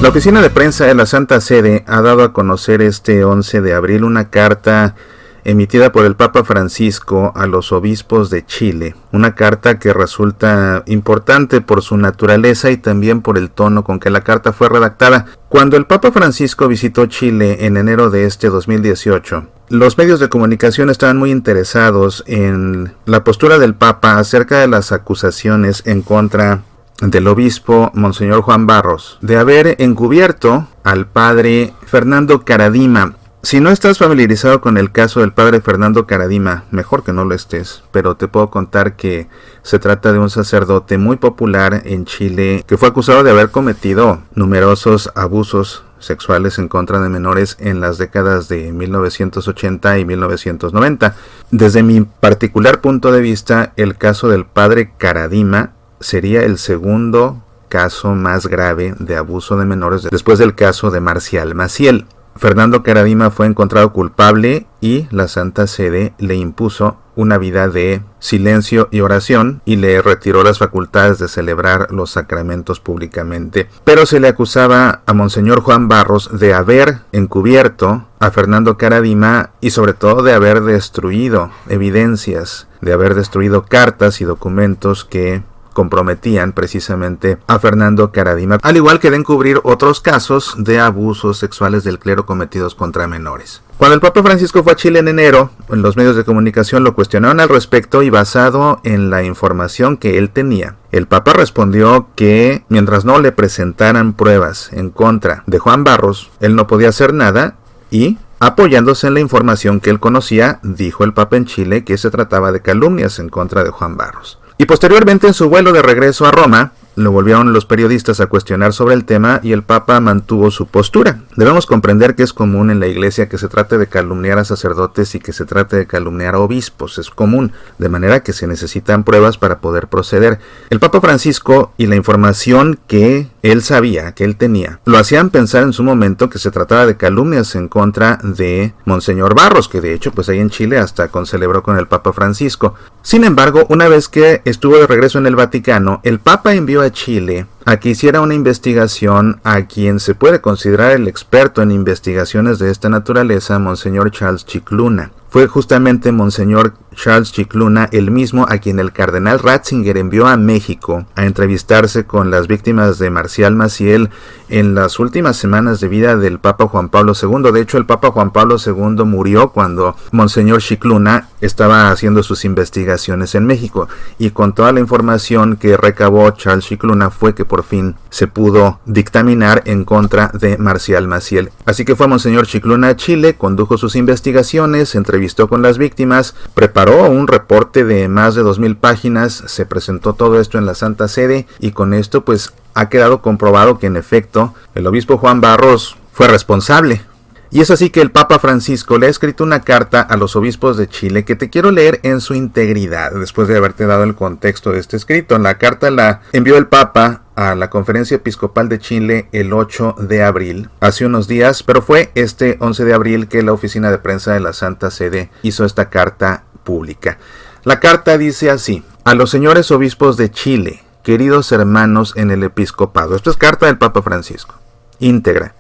La oficina de prensa de la Santa Sede ha dado a conocer este 11 de abril una carta emitida por el Papa Francisco a los obispos de Chile. Una carta que resulta importante por su naturaleza y también por el tono con que la carta fue redactada. Cuando el Papa Francisco visitó Chile en enero de este 2018, los medios de comunicación estaban muy interesados en la postura del Papa acerca de las acusaciones en contra del obispo Monseñor Juan Barros de haber encubierto al padre Fernando Karadima. Si no estás familiarizado con el caso del padre Fernando Karadima, mejor que no lo estés, pero te puedo contar que se trata de un sacerdote muy popular en Chile que fue acusado de haber cometido numerosos abusos sexuales en contra de menores en las décadas de 1980 y 1990. Desde mi particular punto de vista, el caso del padre Karadima sería el segundo caso más grave de abuso de menores después del caso de Marcial Maciel. Fernando Karadima fue encontrado culpable y la Santa Sede le impuso una vida de silencio y oración y le retiró las facultades de celebrar los sacramentos públicamente. Pero se le acusaba a Monseñor Juan Barros de haber encubierto a Fernando Karadima y sobre todo de haber destruido evidencias, de haber destruido cartas y documentos que comprometían precisamente a Fernando Karadima, al igual que de encubrir otros casos de abusos sexuales del clero cometidos contra menores. Cuando el Papa Francisco fue a Chile en enero, los medios de comunicación lo cuestionaron al respecto y basado en la información que él tenía, el Papa respondió que mientras no le presentaran pruebas en contra de Juan Barros, él no podía hacer nada y, apoyándose en la información que él conocía, dijo el Papa en Chile que se trataba de calumnias en contra de Juan Barros. Y posteriormente en su vuelo de regreso a Roma, lo volvieron los periodistas a cuestionar sobre el tema y el Papa mantuvo su postura. Debemos comprender que es común en la Iglesia que se trate de calumniar a sacerdotes y que se trate de calumniar a obispos. Es común, de manera que se necesitan pruebas para poder proceder. El Papa Francisco y la información que él sabía, que él tenía, lo hacían pensar en su momento que se trataba de calumnias en contra de Monseñor Barros, que de hecho pues ahí en Chile hasta concelebró con el Papa Francisco. Sin embargo, una vez que estuvo de regreso en el Vaticano, el Papa envió a Chile a que hiciera una investigación a quien se puede considerar el experto en investigaciones de esta naturaleza, Monseñor Charles Chicluna. Fue justamente Monseñor Charles Chicluna el mismo a quien el cardenal Ratzinger envió a México a entrevistarse con las víctimas de Marcial Maciel en las últimas semanas de vida del Papa Juan Pablo II. De hecho, el Papa Juan Pablo II murió cuando Monseñor Chicluna estaba haciendo sus investigaciones en México. Y con toda la información que recabó Charles Chicluna fue que por fin se pudo dictaminar en contra de Marcial Maciel. Así que fue Monseñor Chicluna a Chile, condujo sus investigaciones, entrevistó con las víctimas, preparó un reporte de más de 2000 páginas, se presentó todo esto en la Santa Sede y con esto pues ha quedado comprobado que en efecto el obispo Juan Barros fue responsable. Y es así que el Papa Francisco le ha escrito una carta a los obispos de Chile que te quiero leer en su integridad después de haberte dado el contexto de este escrito. La carta la envió el Papa a la Conferencia Episcopal de Chile el 8 de abril, hace unos días, pero fue este 11 de abril que la oficina de prensa de la Santa Sede hizo esta carta pública. La carta dice así: a los señores obispos de Chile, queridos hermanos en el episcopado. Esto es carta del Papa Francisco, íntegra.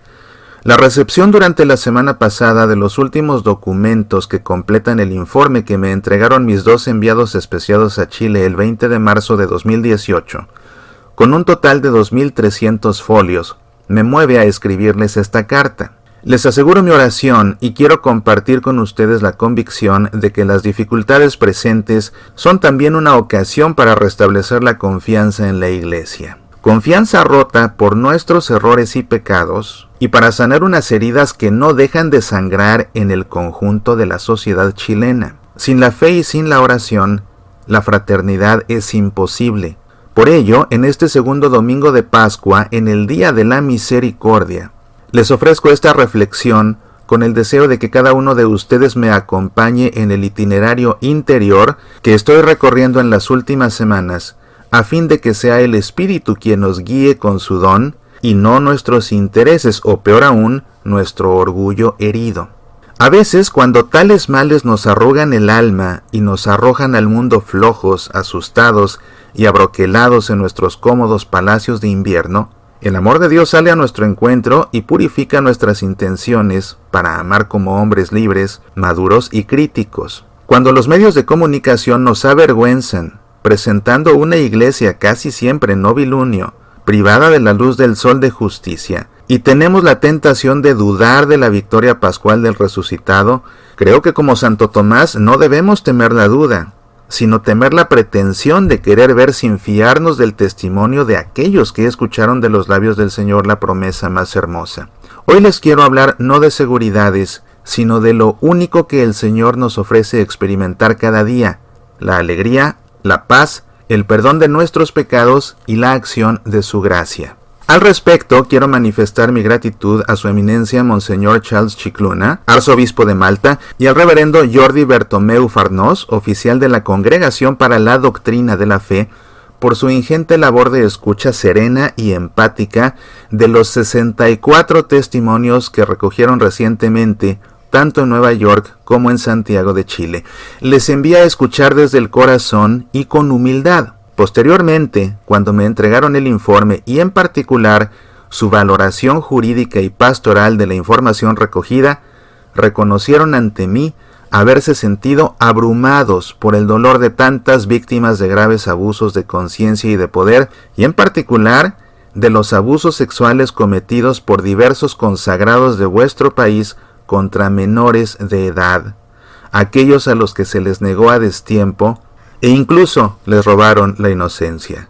La recepción durante la semana pasada de los últimos documentos que completan el informe que me entregaron mis dos enviados especiales a Chile el 20 de marzo de 2018, con un total de 2300 folios, me mueve a escribirles esta carta. Les aseguro mi oración y quiero compartir con ustedes la convicción de que las dificultades presentes son también una ocasión para restablecer la confianza en la Iglesia. Confianza rota por nuestros errores y pecados, y para sanar unas heridas que no dejan de sangrar en el conjunto de la sociedad chilena. Sin la fe y sin la oración, la fraternidad es imposible. Por ello, en este segundo domingo de Pascua, en el Día de la Misericordia, les ofrezco esta reflexión con el deseo de que cada uno de ustedes me acompañe en el itinerario interior que estoy recorriendo en las últimas semanas, a fin de que sea el Espíritu quien nos guíe con su don y no nuestros intereses o peor aún, nuestro orgullo herido. A veces, cuando tales males nos arrugan el alma y nos arrojan al mundo flojos, asustados y abroquelados en nuestros cómodos palacios de invierno, El amor de Dios sale a nuestro encuentro y purifica nuestras intenciones para amar como hombres libres, maduros y críticos. Cuando los medios de comunicación nos avergüenzan, presentando una iglesia casi siempre novilunio, privada de la luz del sol de justicia, y tenemos la tentación de dudar de la victoria pascual del resucitado, creo que como Santo Tomás no debemos temer la duda, sino temer la pretensión de querer ver sin fiarnos del testimonio de aquellos que escucharon de los labios del Señor la promesa más hermosa. Hoy les quiero hablar no de seguridades, sino de lo único que el Señor nos ofrece experimentar cada día: la alegría, la paz, el perdón de nuestros pecados y la acción de su gracia. Al respecto, quiero manifestar mi gratitud a su eminencia Monseñor Charles Scicluna, arzobispo de Malta, y al reverendo Jordi Bertomeu Farnós, oficial de la Congregación para la Doctrina de la Fe, por su ingente labor de escucha serena y empática de los 64 testimonios que recogieron recientemente, tanto en Nueva York como en Santiago de Chile. Les envía a escuchar desde el corazón y con humildad. Posteriormente, cuando me entregaron el informe y en particular su valoración jurídica y pastoral de la información recogida, reconocieron ante mí haberse sentido abrumados por el dolor de tantas víctimas de graves abusos de conciencia y de poder, y en particular de los abusos sexuales cometidos por diversos consagrados de vuestro país contra menores de edad, aquellos a los que se les negó a destiempo e incluso les robaron la inocencia.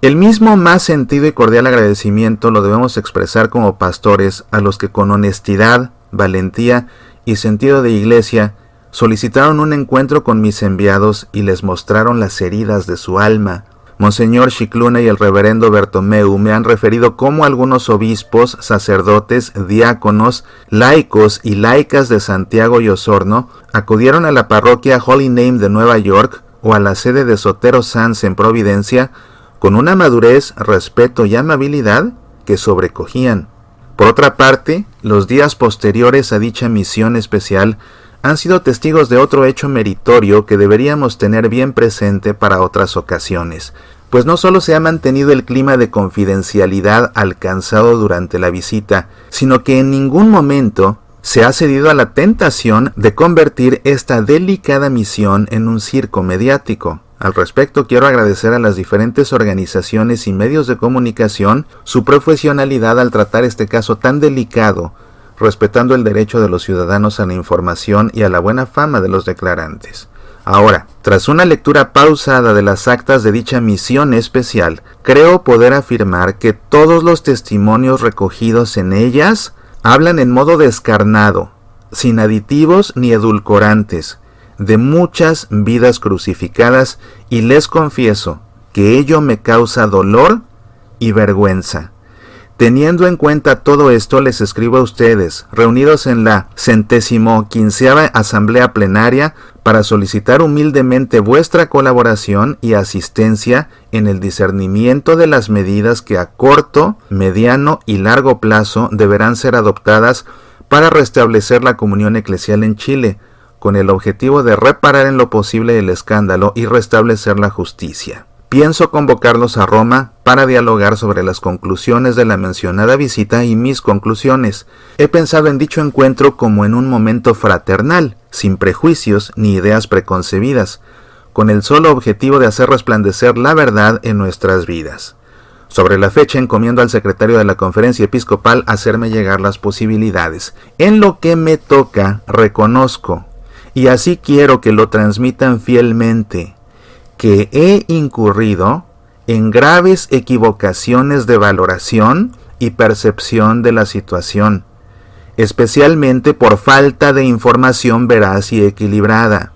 El mismo más sentido y cordial agradecimiento lo debemos expresar como pastores a los que con honestidad, valentía y sentido de iglesia solicitaron un encuentro con mis enviados y les mostraron las heridas de su alma. Monseñor Scicluna y el reverendo Bertomeu me han referido cómo algunos obispos, sacerdotes, diáconos, laicos y laicas de Santiago y Osorno acudieron a la parroquia Holy Name de Nueva York o a la sede de Sotero Sanz en Providencia con una madurez, respeto y amabilidad que sobrecogían. Por otra parte, los días posteriores a dicha misión especial han sido testigos de otro hecho meritorio que deberíamos tener bien presente para otras ocasiones, pues no solo se ha mantenido el clima de confidencialidad alcanzado durante la visita, sino que en ningún momento se ha cedido a la tentación de convertir esta delicada misión en un circo mediático. Al respecto, quiero agradecer a las diferentes organizaciones y medios de comunicación su profesionalidad al tratar este caso tan delicado, respetando el derecho de los ciudadanos a la información y a la buena fama de los declarantes. Ahora, tras una lectura pausada de las actas de dicha misión especial, creo poder afirmar que todos los testimonios recogidos en ellas hablan en modo descarnado, sin aditivos ni edulcorantes, de muchas vidas crucificadas, y les confieso que ello me causa dolor y vergüenza. Teniendo en cuenta todo esto, les escribo a ustedes, reunidos en la 115ª Asamblea Plenaria, para solicitar humildemente vuestra colaboración y asistencia en el discernimiento de las medidas que a corto, mediano y largo plazo deberán ser adoptadas para restablecer la comunión eclesial en Chile, con el objetivo de reparar en lo posible el escándalo y restablecer la justicia. Pienso convocarlos a Roma para dialogar sobre las conclusiones de la mencionada visita y mis conclusiones. He pensado en dicho encuentro como en un momento fraternal, sin prejuicios ni ideas preconcebidas, con el solo objetivo de hacer resplandecer la verdad en nuestras vidas. Sobre la fecha encomiendo al secretario de la Conferencia Episcopal hacerme llegar las posibilidades. En lo que me toca, reconozco, y así quiero que lo transmitan fielmente, que he incurrido en graves equivocaciones de valoración y percepción de la situación, especialmente por falta de información veraz y equilibrada.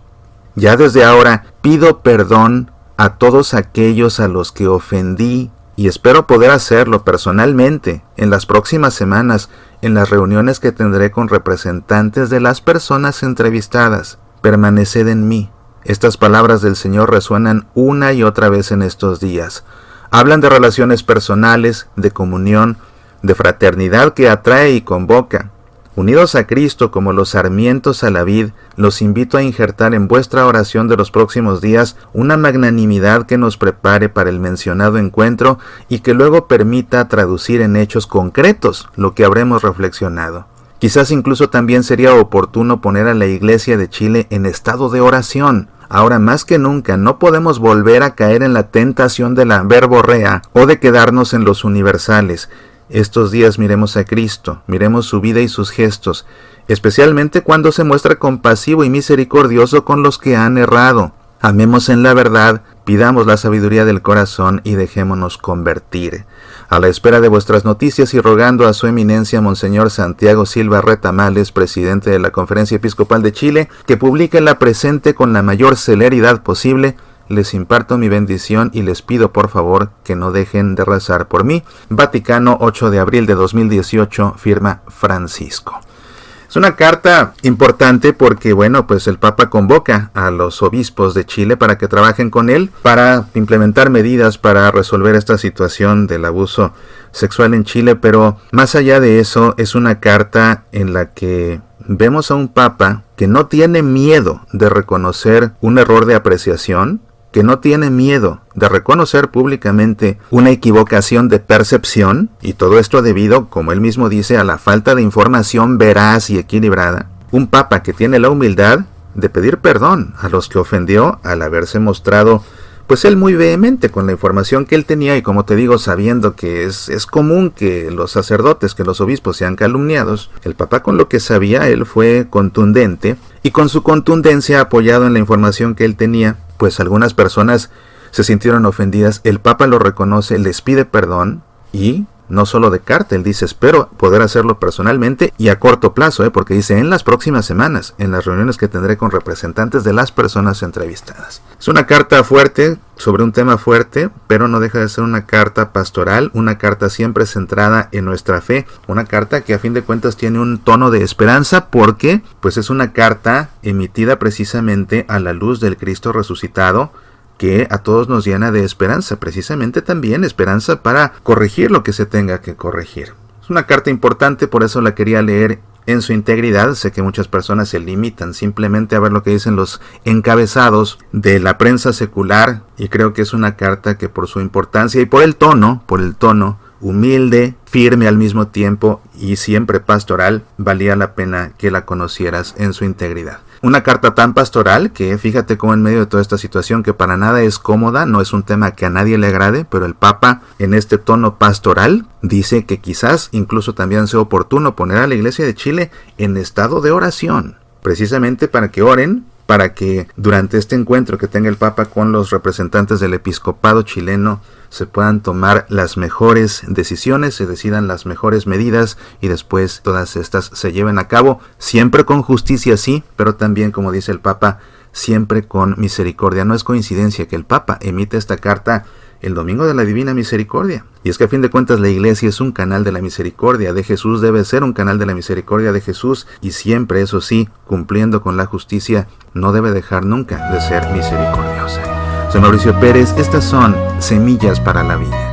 Ya desde ahora pido perdón a todos aquellos a los que ofendí y espero poder hacerlo personalmente en las próximas semanas en las reuniones que tendré con representantes de las personas entrevistadas. Permaneced en mí. Estas palabras del Señor resuenan una y otra vez en estos días. Hablan de relaciones personales, de comunión, de fraternidad que atrae y convoca. Unidos a Cristo como los sarmientos a la vid, los invito a injertar en vuestra oración de los próximos días una magnanimidad que nos prepare para el mencionado encuentro y que luego permita traducir en hechos concretos lo que habremos reflexionado. Quizás incluso también sería oportuno poner a la Iglesia de Chile en estado de oración. Ahora más que nunca no podemos volver a caer en la tentación de la verborrea o de quedarnos en los universales. Estos días miremos a Cristo, miremos su vida y sus gestos, especialmente cuando se muestra compasivo y misericordioso con los que han errado. Amemos en la verdad, pidamos la sabiduría del corazón y dejémonos convertir. A la espera de vuestras noticias y rogando a su eminencia Monseñor Santiago Silva Retamales, presidente de la Conferencia Episcopal de Chile, que publique la presente con la mayor celeridad posible, les imparto mi bendición y les pido por favor que no dejen de rezar por mí. Vaticano, 8 de abril de 2018, firma Francisco. Es una carta importante porque, pues el Papa convoca a los obispos de Chile para que trabajen con él, para implementar medidas para resolver esta situación del abuso sexual en Chile, pero más allá de eso, es una carta en la que vemos a un Papa que no tiene miedo de reconocer un error de apreciación, que no tiene miedo de reconocer públicamente una equivocación de percepción, y todo esto debido, como él mismo dice, a la falta de información veraz y equilibrada. Un Papa que tiene la humildad de pedir perdón a los que ofendió al haberse mostrado, él muy vehemente con la información que él tenía, y como te digo, sabiendo que es común que los sacerdotes, que los obispos sean calumniados. El Papa, con lo que sabía, él fue contundente, y con su contundencia, apoyado en la información que él tenía, algunas personas se sintieron ofendidas. El Papa lo reconoce, les pide perdón, y no solo de carta, él dice, espero poder hacerlo personalmente y a corto plazo, porque dice, en las próximas semanas, en las reuniones que tendré con representantes de las personas entrevistadas. Es una carta fuerte, sobre un tema fuerte, pero no deja de ser una carta pastoral, una carta siempre centrada en nuestra fe, una carta que a fin de cuentas tiene un tono de esperanza, porque es una carta emitida precisamente a la luz del Cristo resucitado, que a todos nos llena de esperanza, precisamente también esperanza para corregir lo que se tenga que corregir. Es una carta importante, por eso la quería leer en su integridad. Sé que muchas personas se limitan simplemente a ver lo que dicen los encabezados de la prensa secular, y creo que es una carta que por su importancia y por el tono humilde, firme al mismo tiempo y siempre pastoral, valía la pena que la conocieras en su integridad. Una carta tan pastoral que fíjate cómo en medio de toda esta situación que para nada es cómoda, no es un tema que a nadie le agrade, pero el Papa en este tono pastoral dice que quizás incluso también sea oportuno poner a la Iglesia de Chile en estado de oración, precisamente para que oren, para que durante este encuentro que tenga el Papa con los representantes del episcopado chileno se puedan tomar las mejores decisiones, se decidan las mejores medidas y después todas estas se lleven a cabo, siempre con justicia sí, pero también, como dice el Papa, siempre con misericordia. No es coincidencia que el Papa emite esta carta el domingo de la Divina Misericordia. Y es que a fin de cuentas la Iglesia es un canal de la misericordia de Jesús, debe ser un canal de la misericordia de Jesús, y siempre, eso sí, cumpliendo con la justicia, no debe dejar nunca de ser misericordiosa. Soy Mauricio Pérez, estas son Semillas para la Vida.